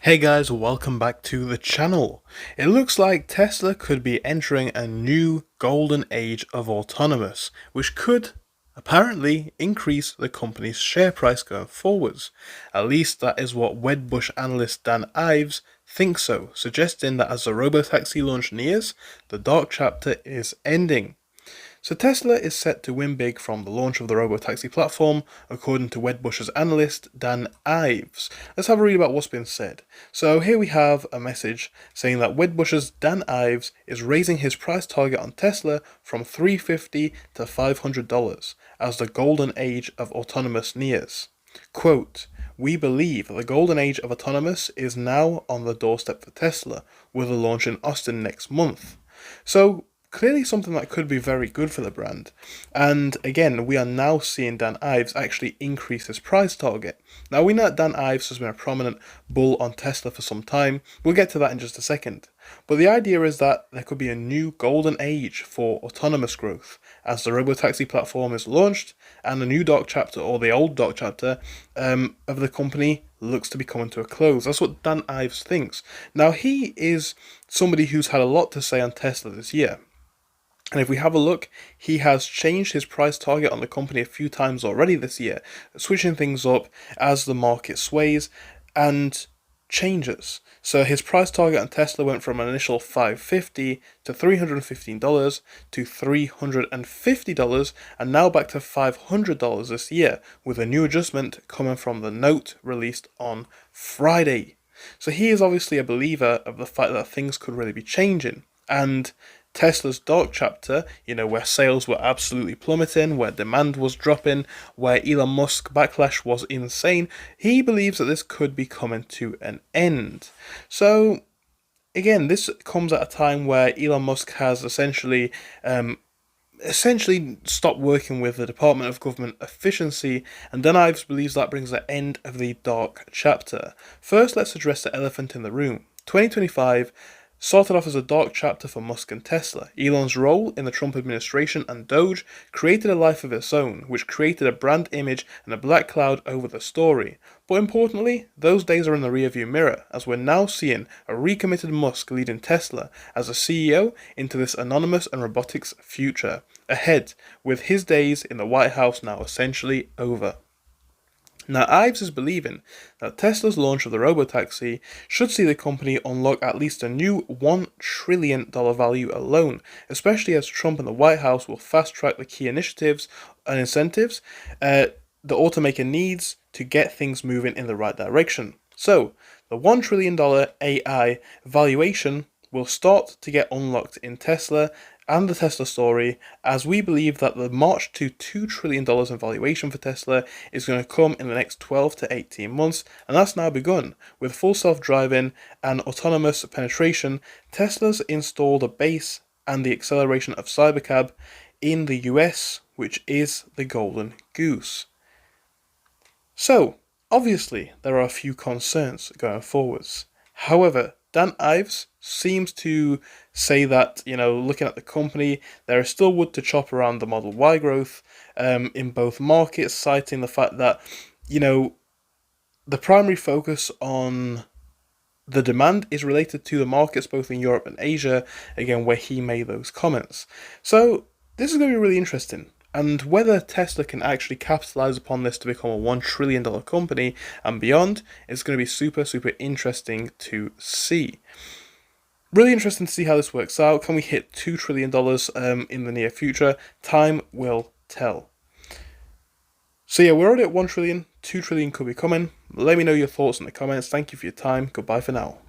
Hey guys, welcome back to the channel. It looks like Tesla could be entering a new golden age of autonomous, which could apparently increase the company's share price going forwards. At least that is what Wedbush analyst Dan Ives thinks so, suggesting that as the robotaxi launch nears, the dark chapter is ending. So Tesla is set to win big from the launch of the robotaxi platform, according to Wedbush's analyst Dan Ives. Let's have a read about what's been said. So here we have a message saying that Wedbush's Dan Ives is raising his price target on Tesla from $350 to $500 as the golden age of autonomous nears. Quote, "We believe the golden age of autonomous is now on the doorstep for Tesla, with a launch in Austin next month." So clearly something that could be very good for the brand. And again, we are now seeing Dan Ives actually increase his price target. Now we know that Dan Ives has been a prominent bull on Tesla for some time. We'll get to that in just a second. But the idea is that there could be a new golden age for autonomous growth as the robotaxi platform is launched and the new dark chapter, or the old dark chapter, of the company looks to be coming to a close. That's what Dan Ives thinks. Now he is somebody who's had a lot to say on Tesla this year. And if we have a look, he has changed his price target on the company a few times already this year, switching things up as the market sways and changes. So his price target on Tesla went from an initial $550 to $315 to $350 and now back to $500 this year, with a new adjustment coming from the note released on Friday. So he is obviously a believer of the fact that things could really be changing. And Tesla's dark chapter, where sales were absolutely plummeting, where demand was dropping, where Elon Musk backlash was insane, he believes that this could be coming to an end. So, again, this comes at a time where Elon Musk has essentially stopped working with the Department of Government Efficiency, and Dan Ives believes that brings the end of the dark chapter. First, let's address the elephant in the room. 2025 started off as a dark chapter for Musk and Tesla. Elon's role in the Trump administration and Doge created a life of its own, which created a brand image and a black cloud over the story. But importantly, those days are in the rearview mirror, as we're now seeing a recommitted Musk leading Tesla as a CEO into this anonymous and robotics future ahead, with his days in the White House now essentially over. Now, Ives is believing that Tesla's launch of the robotaxi should see the company unlock at least a new $1 trillion value alone, especially as Trump and the White House will fast-track the key initiatives and incentives the automaker needs to get things moving in the right direction. So, the $1 trillion AI valuation will start to get unlocked in Tesla and the Tesla story, as we believe that the march to $2 trillion in valuation for Tesla is going to come in the next 12 to 18 months, and that's now begun. With full self-driving and autonomous penetration, Tesla's installed a base and the acceleration of Cybercab in the US, which is the golden goose. So, obviously, there are a few concerns going forwards. However, Dan Ives seems to say that, looking at the company, there is still wood to chop around the Model Y growth in both markets, citing the fact that, the primary focus on the demand is related to the markets both in Europe and Asia, again, where he made those comments. So this is going to be really interesting. And whether Tesla can actually capitalize upon this to become a $1 trillion company and beyond is going to be super, super interesting to see. Really interesting to see how this works out. Can we hit $2 trillion in the near future? Time will tell. So yeah, we're already at 1 trillion. 2 trillion could be coming. Let me know your thoughts in the comments. Thank you for your time. Goodbye for now.